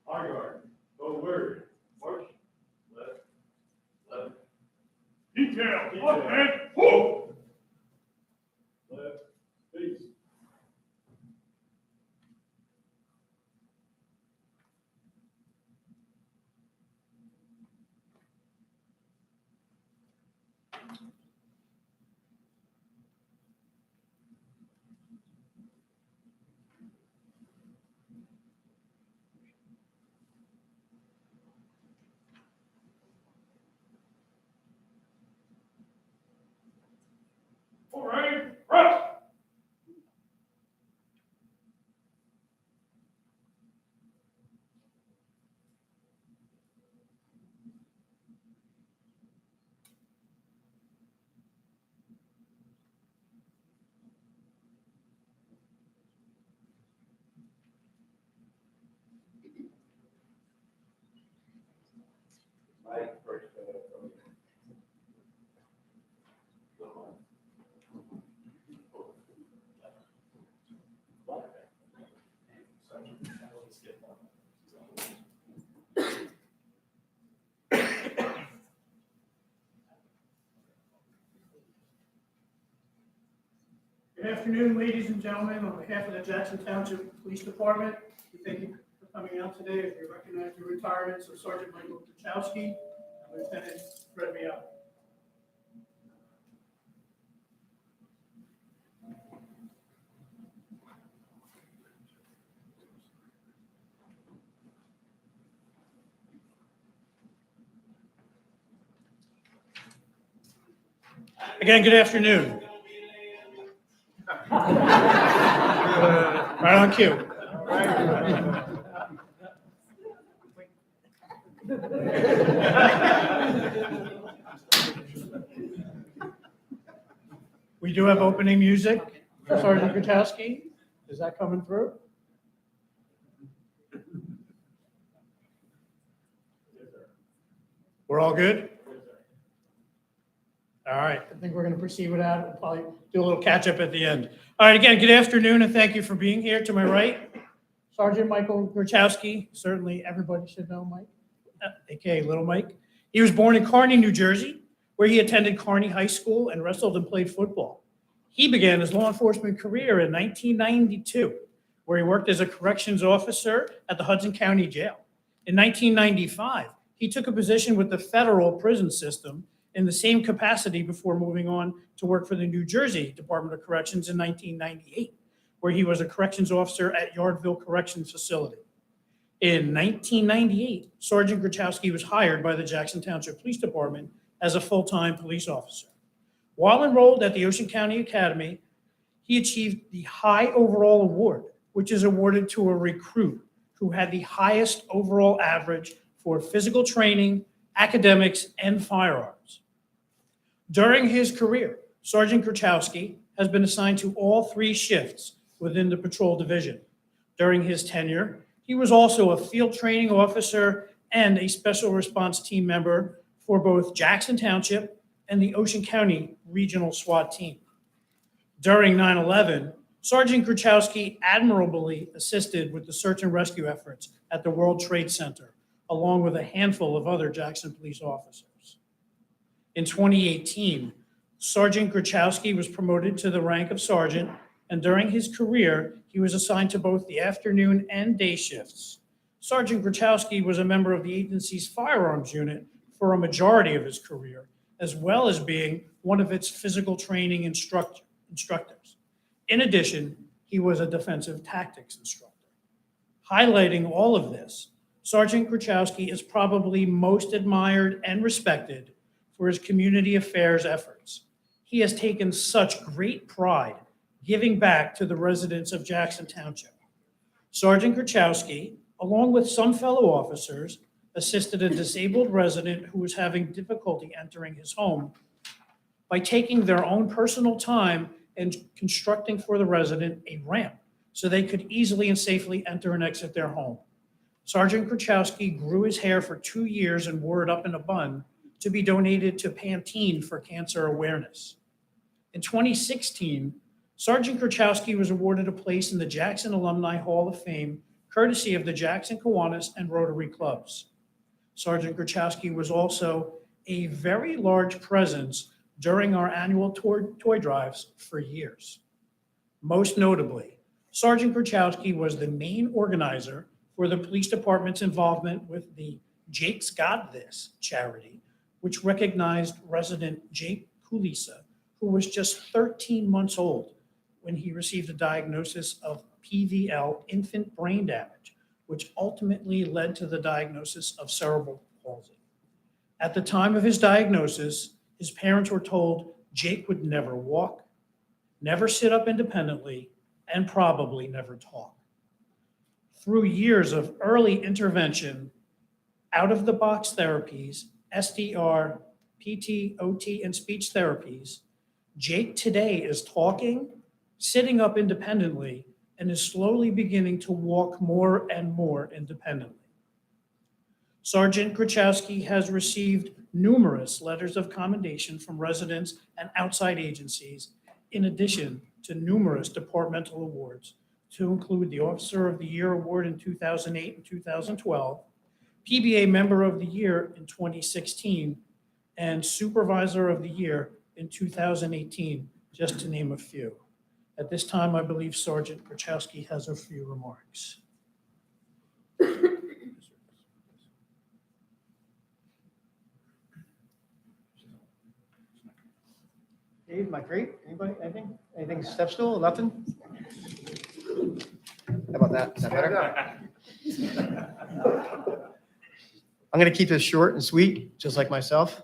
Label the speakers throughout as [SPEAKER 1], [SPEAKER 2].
[SPEAKER 1] Our yard, go word, march, left. Detail, what, man? Whoa! Left, face. All right, rush!
[SPEAKER 2] Good afternoon, ladies and gentlemen. On behalf of the Jackson Township Police Department, we thank you for coming out today as we recognize the retirements of Sergeant Michael Grochowski and Lieutenant Fred Meabe. Again, good afternoon. Right on cue. We do have opening music for Sergeant Grochowski. Is that coming through? We're all good? All right, I think we're going to proceed with that. We'll probably do a little catch up at the end. All right, again, good afternoon and thank you for being here. To my right, Sergeant Michael Grochowski. Certainly everybody should know Mike, aka Little Mike. He was born in Kearney, New Jersey, where he attended Kearney High School and wrestled and played football. He began his law enforcement career in 1992, where he worked as a corrections officer at the Hudson County Jail. In 1995, he took a position with the federal prison system in the same capacity before moving on to work for the New Jersey Department of Corrections in 1998, where he was a corrections officer at Yardville Corrections Facility. In 1998, Sergeant Grochowski was hired by the Jackson Township Police Department as a full-time police officer. While enrolled at the Ocean County Academy, he achieved the High Overall Award, which is awarded to a recruit who had the highest overall average for physical training, academics, and firearms. During his career, Sergeant Grochowski has been assigned to all 3 shifts within the patrol division. During his tenure, he was also a field training officer and a special response team member for both Jackson Township and the Ocean County Regional SWAT team. During 9/11, Sergeant Grochowski admirably assisted with the search and rescue efforts at the World Trade Center, along with a handful of other Jackson police officers. In 2018, Sergeant Grochowski was promoted to the rank of sergeant, and during his career, he was assigned to both the afternoon and day shifts. Sergeant Grochowski was a member of the agency's firearms unit for a majority of his career, as well as being one of its physical training instructors. In addition, he was a defensive tactics instructor. Highlighting all of this, Sergeant Grochowski is probably most admired and respected for his community affairs efforts. He has taken such great pride giving back to the residents of Jackson Township. Sergeant Grochowski, along with some fellow officers, assisted a disabled resident who was having difficulty entering his home by taking their own personal time and constructing for the resident a ramp so they could easily and safely enter and exit their home. Sergeant Grochowski grew his hair for 2 years and wore it up in a bun to be donated to Pantene for cancer awareness. In 2016, Sergeant Grochowski was awarded a place in the Jackson Alumni Hall of Fame, courtesy of the Jackson Kiwanis and Rotary Clubs. Sergeant Grochowski was also a very large presence during our annual toy drives for years. Most notably, Sergeant Grochowski was the main organizer for the police department's involvement with the Jake's Got This charity, which recognized resident Jake Kulisa, who was just 13 months old when he received a diagnosis of PVL, infant brain damage, which ultimately led to the diagnosis of cerebral palsy. At the time of his diagnosis, his parents were told Jake would never walk, never sit up independently, and probably never talk. Through years of early intervention, out-of-the-box therapies, SDR, PT, OT, and speech therapies, Jake today is talking, sitting up independently, and is slowly beginning to walk more and more independently. Sergeant Grochowski has received numerous letters of commendation from residents and outside agencies, in addition to numerous departmental awards, to include the Officer of the Year Award in 2008 and 2012, PBA Member of the Year in 2016, and Supervisor of the Year in 2018, just to name a few. At this time, I believe Sergeant Grochowski has a few remarks.
[SPEAKER 3] Dave, am I great? Anybody, anything? Anything step stool, nothing? How about that? Is that better? I'm going to keep this short and sweet, just like myself.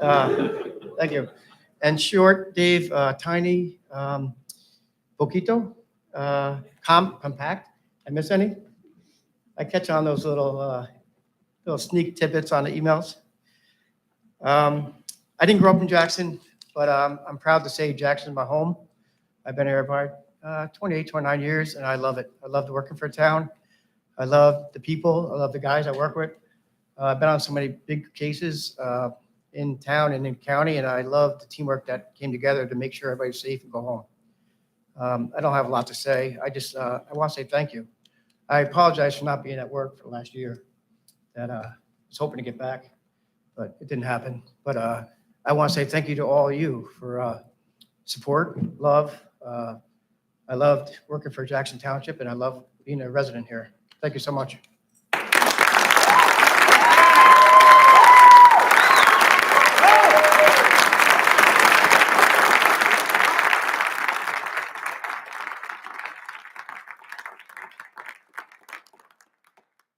[SPEAKER 3] Thank you. And short, Dave, tiny, poquito, compact. I miss any? I catch on those little sneak tidbits on the emails. I didn't grow up in Jackson, but I'm proud to say Jackson's my home. I've been here about 28, 29 years, and I love it. I love working for a town. I love the people. I love the guys I work with. I've been on so many big cases in town and in county, and I love the teamwork that came together to make sure everybody's safe and go home. I don't have a lot to say. I want to say thank you. I apologize for not being at work for last year. That I was hoping to get back, but it didn't happen. But I want to say thank you to all of you for support, love. I loved working for Jackson Township, and I love being a resident here. Thank you so much.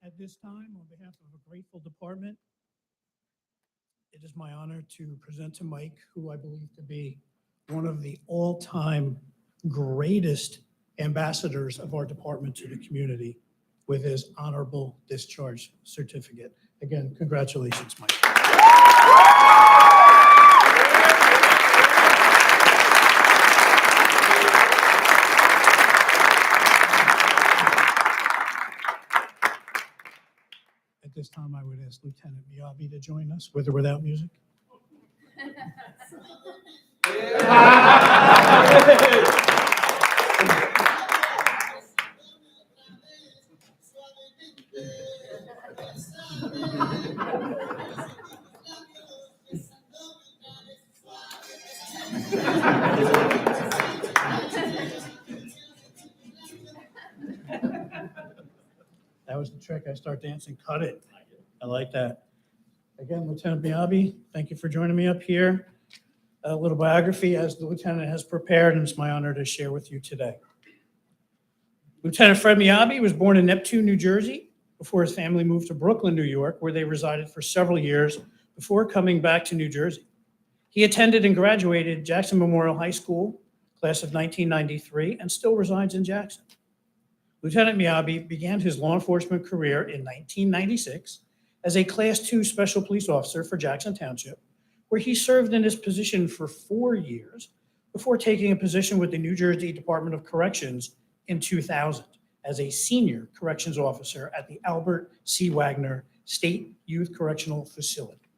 [SPEAKER 2] At this time, on behalf of a grateful department, it is my honor to present to Mike, who I believe to be one of the all-time greatest ambassadors of our department to the community, with his honorable discharge certificate. Again, congratulations, Mike. At this time, I would ask Lieutenant Meabe to join us, with or without music. That was the trick. I start dancing, cut it. I like that. Again, Lieutenant Meabe, thank you for joining me up here. A little biography as the lieutenant has prepared, and it's my honor to share with you today. Lieutenant Fred Meabe was born in Neptune, New Jersey, before his family moved to Brooklyn, New York, where they resided for several years before coming back to New Jersey. He attended and graduated Jackson Memorial High School, class of 1993, and still resides in Jackson. Lieutenant Meabe began his law enforcement career in 1996 as a Class II Special Police Officer for Jackson Township, where he served in his position for 4 years before taking a position with the New Jersey Department of Corrections in 2000 as a Senior Corrections Officer at the Albert C. Wagner State Youth Correctional Facility.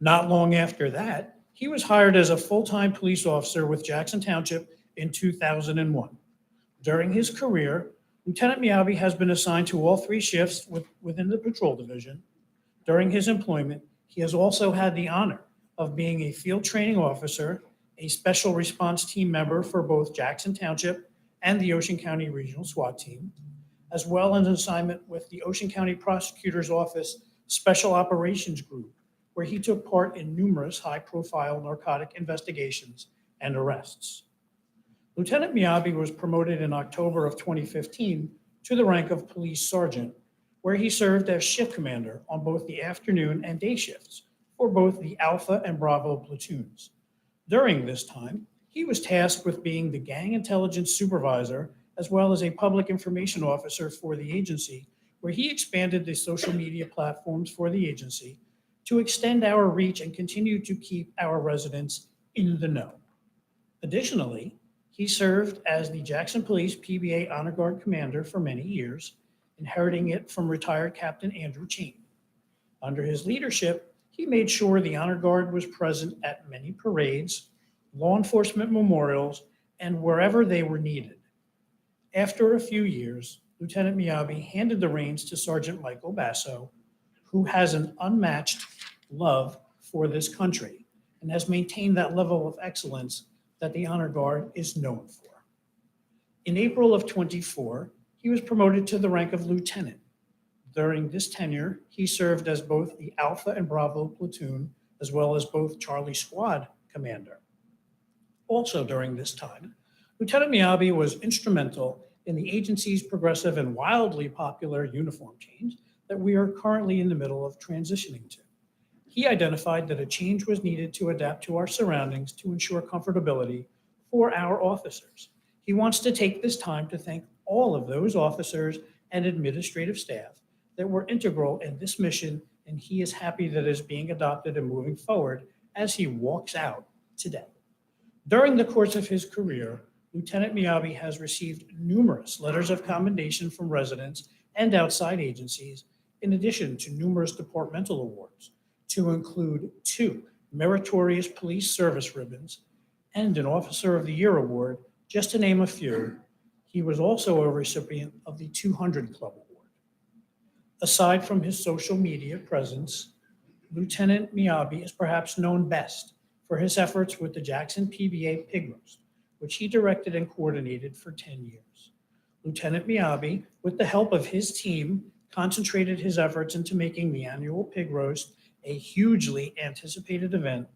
[SPEAKER 2] Not long after that, he was hired as a full-time police officer with Jackson Township in 2001. During his career, Lieutenant Meabe has been assigned to all 3 shifts within the patrol division. During his employment, he has also had the honor of being a field training officer, a special response team member for both Jackson Township and the Ocean County Regional SWAT Team, as well as an assignment with the Ocean County Prosecutor's Office Special Operations Group, where he took part in numerous high-profile narcotic investigations and arrests. Lieutenant Meabe was promoted in October of 2015 to the rank of police sergeant, where he served as shift commander on both the afternoon and day shifts for both the Alpha and Bravo platoons. During this time, he was tasked with being the gang intelligence supervisor as well as a public information officer for the agency, where he expanded the social media platforms for the agency to extend our reach and continue to keep our residents in the know. Additionally, he served as the Jackson Police PBA Honor Guard Commander for many years, inheriting it from retired Captain Andrew Chain. Under his leadership, he made sure the Honor Guard was present at many parades, law enforcement memorials, and wherever they were needed. After a few years, Lieutenant Meabe handed the reins to Sergeant Michael Basso, who has an unmatched love for this country and has maintained that level of excellence that the Honor Guard is known for. In April of 24, he was promoted to the rank of lieutenant. During this tenure, he served as both the Alpha and Bravo platoon, as well as both Charlie Squad commander. Also during this time, Lieutenant Meabe was instrumental in the agency's progressive and wildly popular uniform change that we are currently in the middle of transitioning to. He identified that a change was needed to adapt to our surroundings to ensure comfortability for our officers. He wants to take this time to thank all of those officers and administrative staff that were integral in this mission, and he is happy that it is being adopted and moving forward as he walks out today. During the course of his career, Lieutenant Meabe has received numerous letters of commendation from residents and outside agencies, in addition to numerous departmental awards, to include 2 Meritorious Police Service Ribbons and an Officer of the Year Award, just to name a few. He was also a recipient of the 200 Club Award. Aside from his social media presence, Lieutenant Meabe is perhaps known best for his efforts with the Jackson PBA Pig Roast, which he directed and coordinated for 10 years. Lieutenant Meabe, with the help of his team, concentrated his efforts into making the annual Pig Roast a hugely anticipated event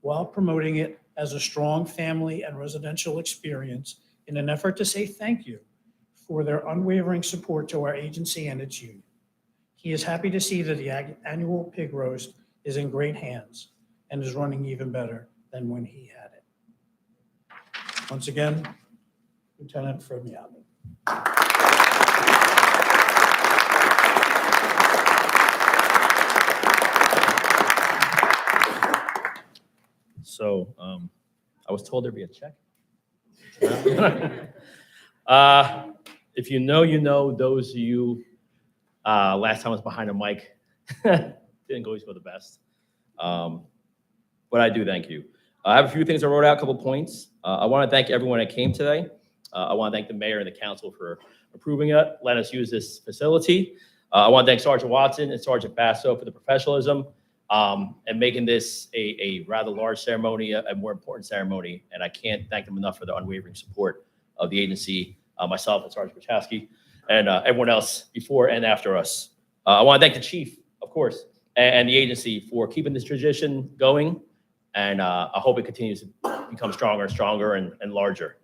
[SPEAKER 2] while promoting it as a strong family and residential experience in an effort to say thank you for their unwavering support to our agency and its union. He is happy to see that the annual Pig Roast is in great hands and is running even better than when he had it. Once again, Lieutenant Fred Meabe.
[SPEAKER 4] So I was told there'd be a check. If you know, you know. Those of you, last time I was behind a mic, didn't always go the best. But I do thank you. I have a few things I wrote out, a couple points. I want to thank everyone that came today. I want to thank the mayor and the council for approving it, letting us use this facility. I want to thank Sergeant Watson and Sergeant Basso for the professionalism and making this a rather large ceremony, a more important ceremony. And I can't thank them enough for the unwavering support of the agency, myself and Sergeant Grochowski, and everyone else before and after us. I want to thank the chief, of course, and the agency for keeping this tradition going. And I hope it continues to become stronger and stronger and larger.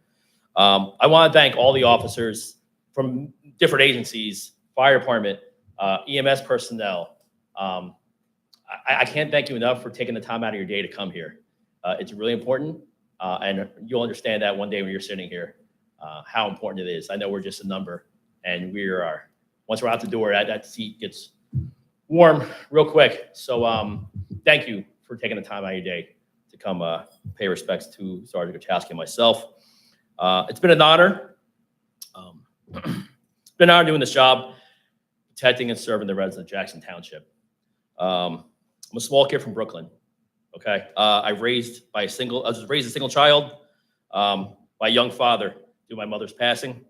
[SPEAKER 4] I want to thank all the officers from different agencies, fire department, EMS personnel. I can't thank you enough for taking the time out of your day to come here. It's really important, and you'll understand that one day when you're sitting here, how important it is. I know we're just a number, and once we're out the door, that seat gets warm real quick. So thank you for taking the time out of your day to come pay respects to Sergeant Grochowski and myself. It's been an honor. It's been an honor doing this job, protecting and serving the residents of Jackson Township. I'm a small kid from Brooklyn, Okay, I was raised a single child. My young father, through my mother's passing,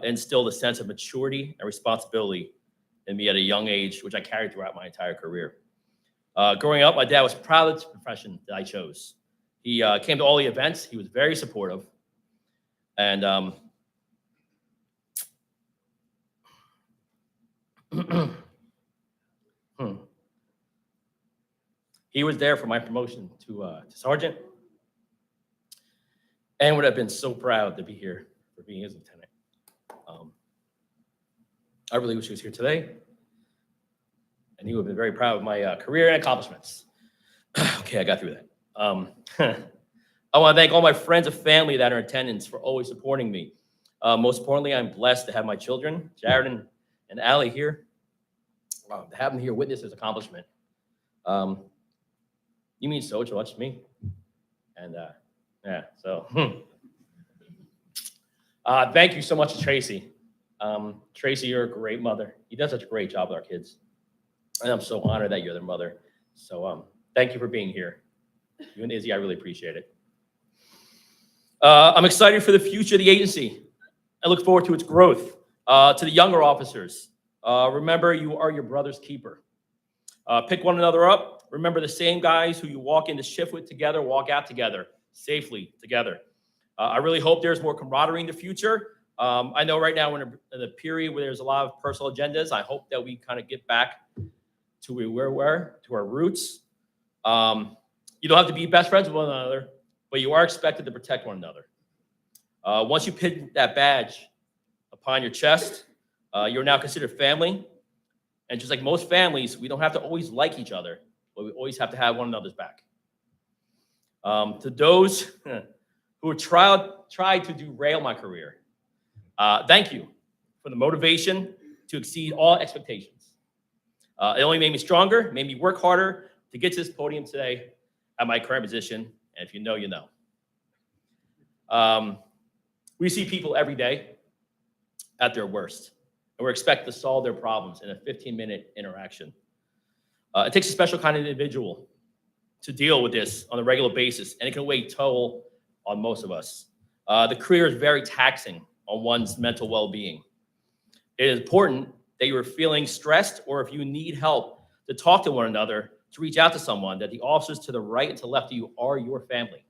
[SPEAKER 4] instilled a sense of maturity and responsibility in me at a young age, which I carried throughout my entire career. Growing up, my dad was proud of the profession that I chose. He came to all the events. He was very supportive. And he was there for my promotion to sergeant, and would have been so proud to be here for being his lieutenant. I really wish he was here today, and he would have been very proud of my career and accomplishments. Okay, I got through that. I want to thank all my friends and family that are in attendance for always supporting me. Most importantly, I'm blessed to have my children, Jared and Allie, here. To have them here witness this accomplishment. You mean so much to me. And yeah, so thank you so much to Tracy. Tracy, you're a great mother. You done such a great job with our kids. And I'm so honored that you're their mother. So thank you for being here. You and Izzy, I really appreciate it. I'm excited for the future of the agency. I look forward to its growth. To the younger officers, remember you are your brother's keeper. Pick one another up. Remember the same guys who you walk into shift with together, walk out together, safely together. I really hope there's more camaraderie in the future. I know right now we're in a period where there's a lot of personal agendas. I hope that we kind of get back to where we were, to our roots. You don't have to be best friends with one another, but you are expected to protect one another. Once you pin that badge upon your chest, you're now considered family. And just like most families, we don't have to always like each other, but we always have to have one another's back. To those who tried to derail my career, thank you for the motivation to exceed all expectations. It only made me stronger, made me work harder to get to this podium today at my current position. And if you know, you know. We see people every day at their worst, and we're expected to solve their problems in a 15-minute interaction. It takes a special kind of individual to deal with this on a regular basis, and it can weigh toll on most of us. The career is very taxing on one's mental well-being. It is important that you are feeling stressed, or if you need help, to talk to one another, to reach out to someone, that the officers to the right and to the left of you are your family.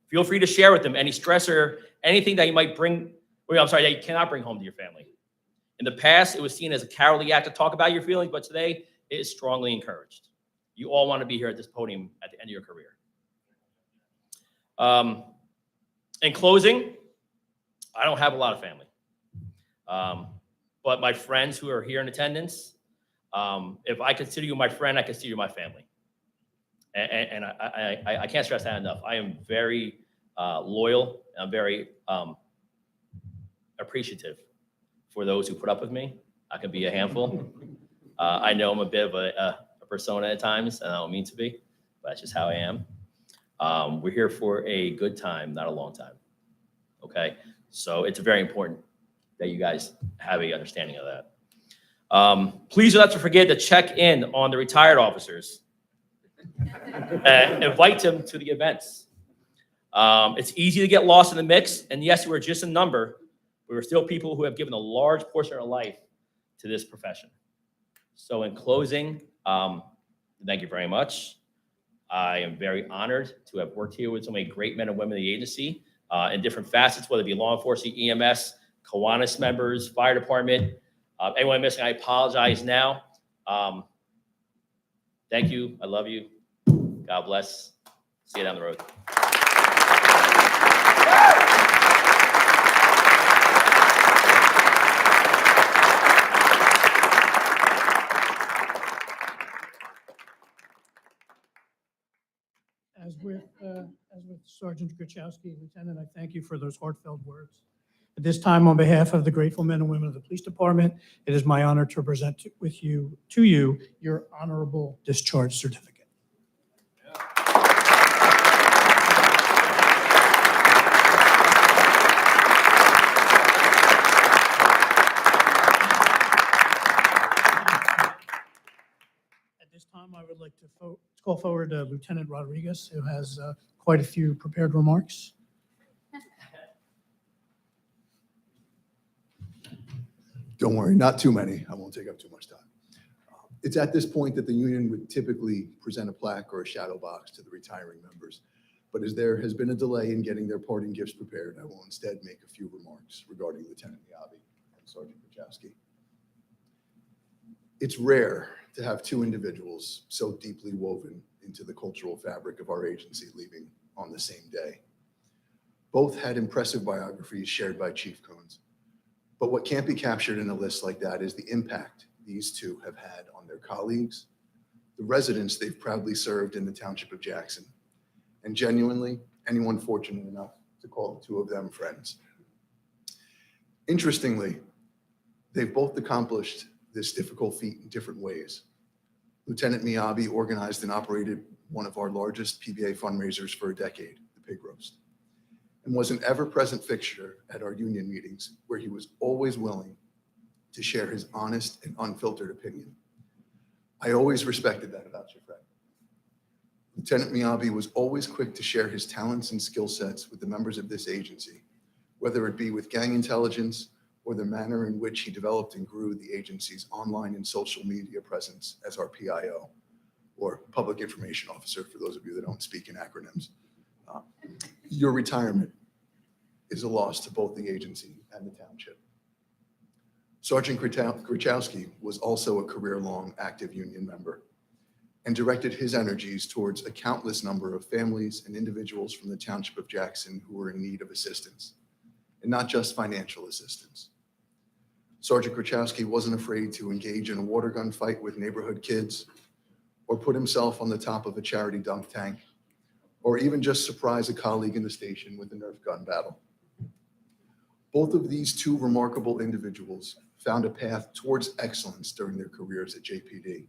[SPEAKER 4] Feel free to share with them any stress or anything that you might bring, that you cannot bring home to your family. In the past, it was seen as a cowardly act to talk about your feelings, but today it is strongly encouraged. You all want to be here at this podium at the end of your career. In closing, I don't have a lot of family, but my friends who are here in attendance, if I consider you my friend, I consider you my family. And I can't stress that enough. I am very loyal, and I'm very appreciative for those who put up with me. I can be a handful. I know I'm a bit of a persona at times, and I don't mean to be, but that's just how I am. We're here for a good time, not a long time. Okay? So it's very important that you guys have an understanding of that. Please do not forget to check in on the retired officers. Invite them to the events. It's easy to get lost in the mix, and yes, we're just a number. We were still people who have given a large portion of our life to this profession. So in closing, thank you very much. I am very honored to have worked here with so many great men and women of the agency in different facets, whether it be law enforcement, EMS, Kiwanis members, fire department. Anyone missing, I apologize now. Thank you. I love you. God bless. See you down the road.
[SPEAKER 2] As with Sergeant Grochowski, Lieutenant, I thank you for those heartfelt words. At this time, on behalf of the grateful men and women of the police department, it is my honor to present to you your honorable discharge certificate. At this time, I would like to call forward Lieutenant Rodriguez, who has quite a few prepared remarks.
[SPEAKER 5] Don't worry, not too many. I won't take up too much time. It's at this point that the union would typically present a plaque or a shadow box to the retiring members. But as there has been a delay in getting their parting gifts prepared, I will instead make a few remarks regarding Lieutenant Meabe and Sergeant Grochowski. It's rare to have two individuals so deeply woven into the cultural fabric of our agency leaving on the same day. Both had impressive biographies shared by Chief Cones. But what can't be captured in a list like that is the impact these two have had on their colleagues, the residents they've proudly served in the Township of Jackson, and genuinely, anyone fortunate enough to call the two of them friends. Interestingly, they've both accomplished this difficult feat in different ways. Lieutenant Meabe organized and operated one of our largest PBA fundraisers for a decade, the Pig Roast, and was an ever-present fixture at our union meetings where he was always willing to share his honest and unfiltered opinion. I always respected that about your friend. Lieutenant Meabe was always quick to share his talents and skill sets with the members of this agency, whether it be with gang intelligence or the manner in which he developed and grew the agency's online and social media presence as our PIO, or Public Information Officer, for those of you that don't speak in acronyms. Your retirement is a loss to both the agency and the township. Sergeant Grochowski was also a career-long active union member and directed his energies towards a countless number of families and individuals from the Township of Jackson who were in need of assistance, and not just financial assistance. Sergeant Grochowski wasn't afraid to engage in a water gun fight with neighborhood kids, or put himself on the top of a charity dunk tank, or even just surprise a colleague in the station with a Nerf gun battle. Both of these two remarkable individuals found a path towards excellence during their careers at JPD.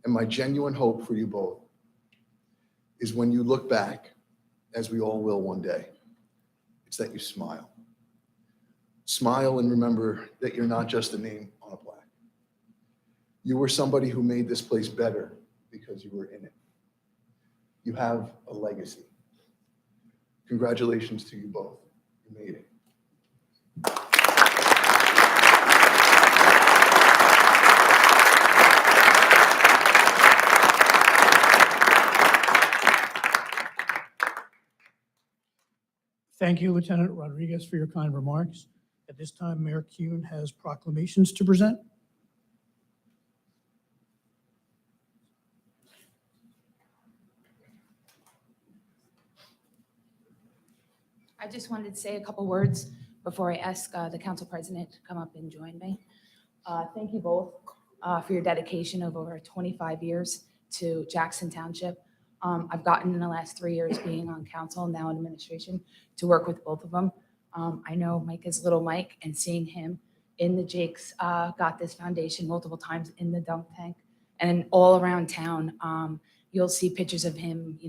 [SPEAKER 5] And my genuine hope for you both is when you look back, as we all will one day, it's that you smile. Smile and remember that you're not just a name on a plaque. You were somebody who made this place better because you were in it. You have a legacy. Congratulations to you both. You made it.
[SPEAKER 2] Thank you, Lieutenant Rodriguez, for your kind remarks. At this time, Mayor Kuhn has proclamations to present.
[SPEAKER 6] I just wanted to say a couple words before I ask the council president to come up and join me. Thank you both for your dedication of over 25 years to Jackson Township. I've gotten in the last 3 years being on council, now in administration, to work with both of them. I know Mike is little Mike, and seeing him in the Jake's Got This Foundation multiple times in the dunk tank and all around town, you'll see pictures of him,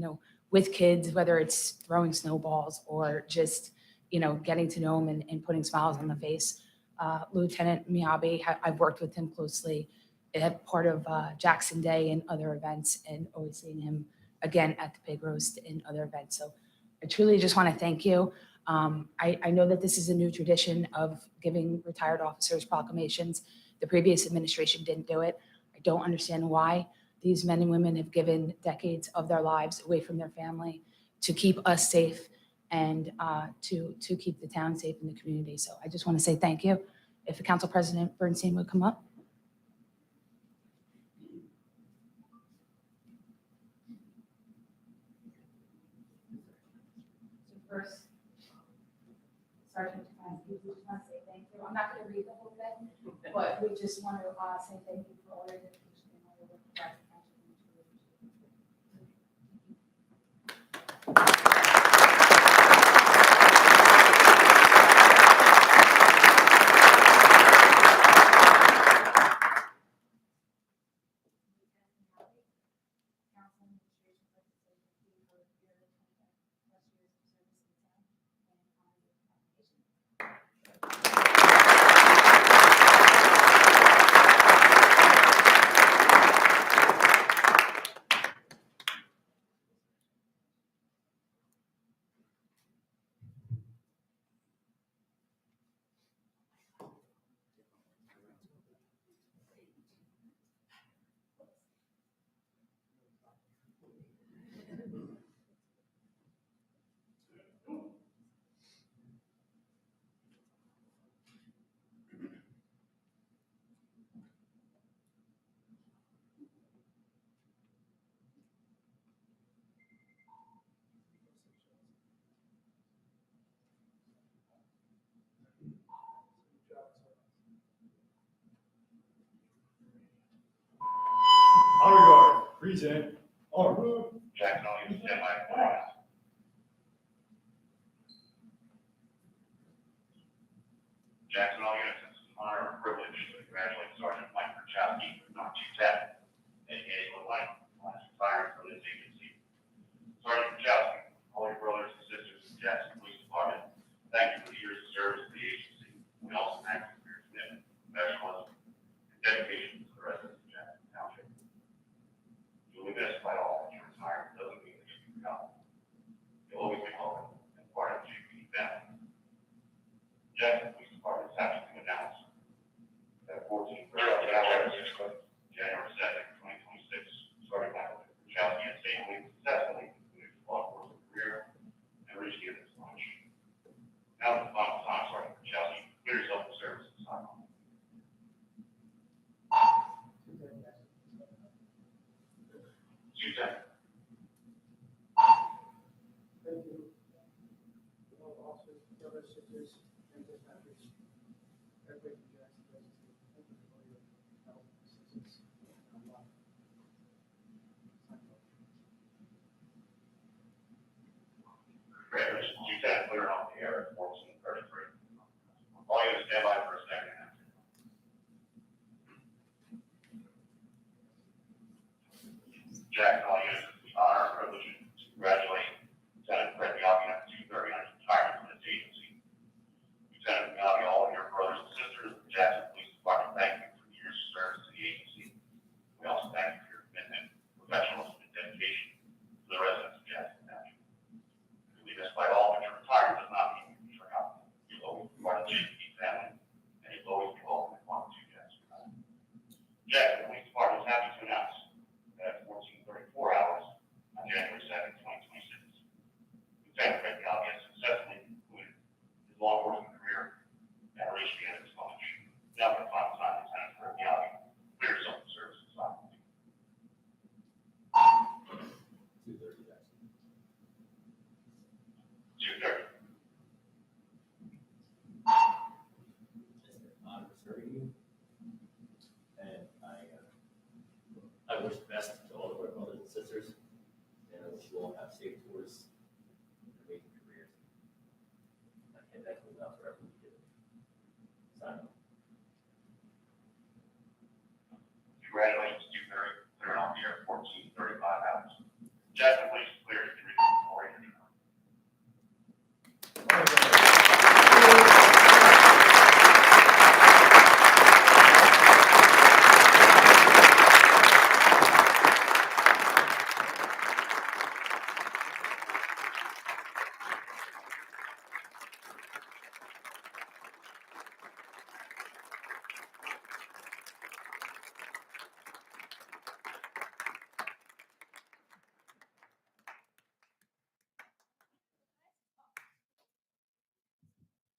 [SPEAKER 6] with kids, whether it's throwing snowballs or just, getting to know him and putting smiles on the face. Lieutenant Meabe, I've worked with him closely at part of Jackson Day and other events, and always seeing him again at the Pig Roast and other events. So I truly just want to thank you. I know that this is a new tradition of giving retired officers proclamations. The previous administration didn't do it. I don't understand why. These men and women have given decades of their lives away from their family to keep us safe and to keep the town safe in the community. So I just want to say thank you. If the Council President Bernstein would come up. So first, Sergeant Grochowski, we just want to say thank you. I'm not going to read the whole thing, but we just want to say thank you for all your dedication and all your work for Jackson Township.
[SPEAKER 1] Present. All right.
[SPEAKER 7] Jackson, all you stand by. Jackson, all units, it's an honor and privilege to congratulate Sergeant Mike Grochowski, number 210, indicating the life last retiring from this agency. Sergeant Grochowski, all your brothers and sisters in Jackson Police Department, thank you for the years of service to the agency. We also thank you for your commitment, professionalism, and dedication to the residents of Jackson Township. You'll be missed by all, but your retirement doesn't mean that you'll be forgotten. You'll always be welcome and part of the GP family. Jackson Police Department is happy to announce that 14 January 2nd, 2026, Sergeant Michael Grochowski has safely and successfully completed his law enforcement career and reached the end of his launch. Now is the final time, Sergeant Grochowski, clear yourself for service and sign on. Lieutenant.
[SPEAKER 3] Thank you. All officers, brothers, sisters, and dispatchers. Everybody from Jackson, thank you for your help, assistance, and love.
[SPEAKER 7] Congratulations, Lieutenant, clear off the air at 14:33. All units stand by for a second. Jackson, all units, it's an honor and privilege to congratulate Lieutenant Fred Meabe on 230 on his retirement from this agency. Lieutenant Meabe, all of your brothers and sisters in the Jackson Police Department, thank you for the years of service to the agency. We also thank you for your commitment, professionalism, and dedication to the residents of Jackson Township. You'll be missed by all, but your retirement does not mean you'll be forgotten. You'll always be part of the GP family, and you'll always be welcome at 102 Jackson. Jackson Police Department is happy to announce that at 14:34 hours on January 2nd, 2026, Lieutenant Fred Meabe has successfully concluded his law enforcement career and reached the end of his launch. Now for the final time, Lieutenant Fred Meabe, clear yourself for service and sign.
[SPEAKER 4] 2:30, Jackson.
[SPEAKER 7] 2:30.
[SPEAKER 4] It's an honor serving you. And I wish the best to all of our brothers and sisters, and I wish you all have safe tours and amazing careers. I can't thank you enough for everything you did. Sign off.
[SPEAKER 7] Congratulations, 2:30, clear off the air, 14:35 hours. Jackson Police is clear to resume for your job.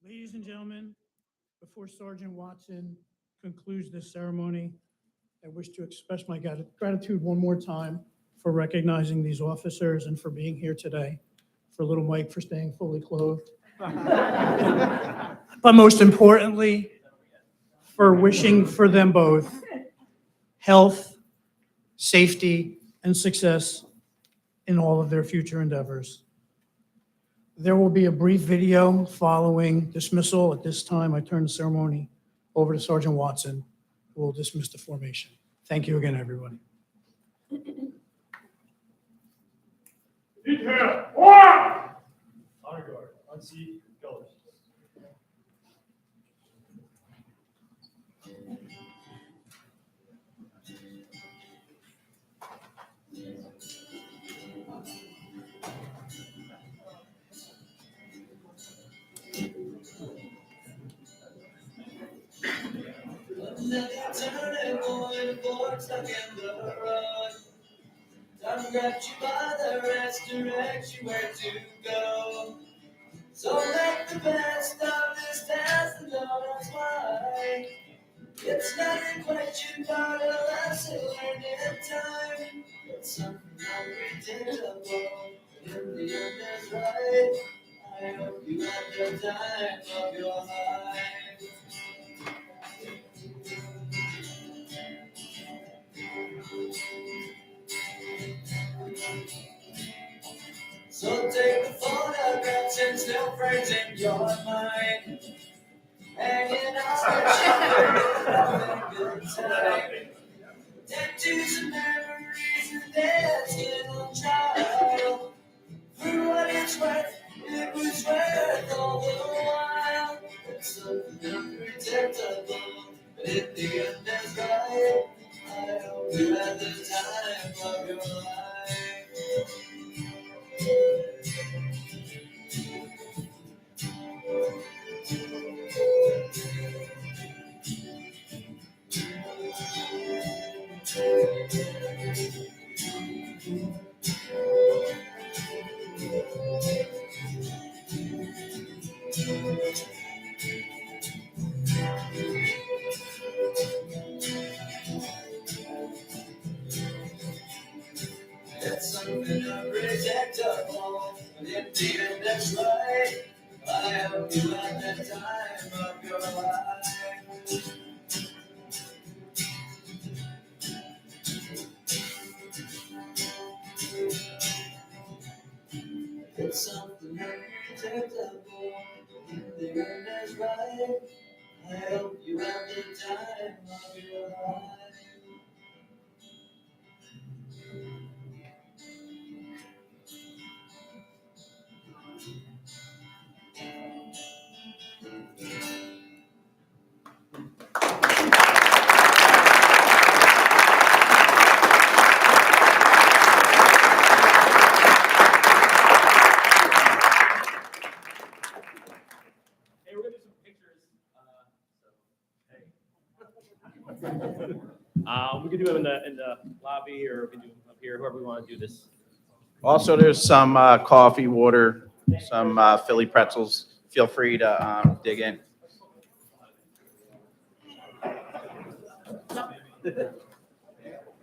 [SPEAKER 2] Ladies and gentlemen, before Sergeant Watson concludes this ceremony, I wish to express my gratitude one more time for recognizing these officers and for being here today, for little Mike for staying fully clothed. But most importantly, for wishing for them both health, safety, and success in all of their future endeavors. There will be a brief video following dismissal. At this time, I turn the ceremony over to Sergeant Watson, who will dismiss the formation. Thank you again, everybody.
[SPEAKER 1] Detail. One.
[SPEAKER 4] Honor guard, unseat, colors.
[SPEAKER 8] Turning point, fork stuck in the road. Time grabs you by the wrist, directs you where to go. So make the best of this task and don't ask why. It's nothing quite you got a lesson learned in time. It's something unpredictable, but in the end it's right. I hope you had the time of your life. So take the photographs and still frames in your mind. Hanging out and good time. Tattoos and memories and dad's little child. For what it's worth, it was worth all the while. It's something unprotectable, but in the end that's right. I hope you had the time of your life. It's something unpredictable, but in the end that's right. I hope you had the time of your life. It's something unpredictable, but in the end that's right. I hope you had the time of your life.
[SPEAKER 4] Hey, we're gonna do some pictures. We could do it in the lobby, or we can do them up here, whoever we want to do this.
[SPEAKER 9] Also, there's some coffee, water, some Philly pretzels. Feel free to dig in.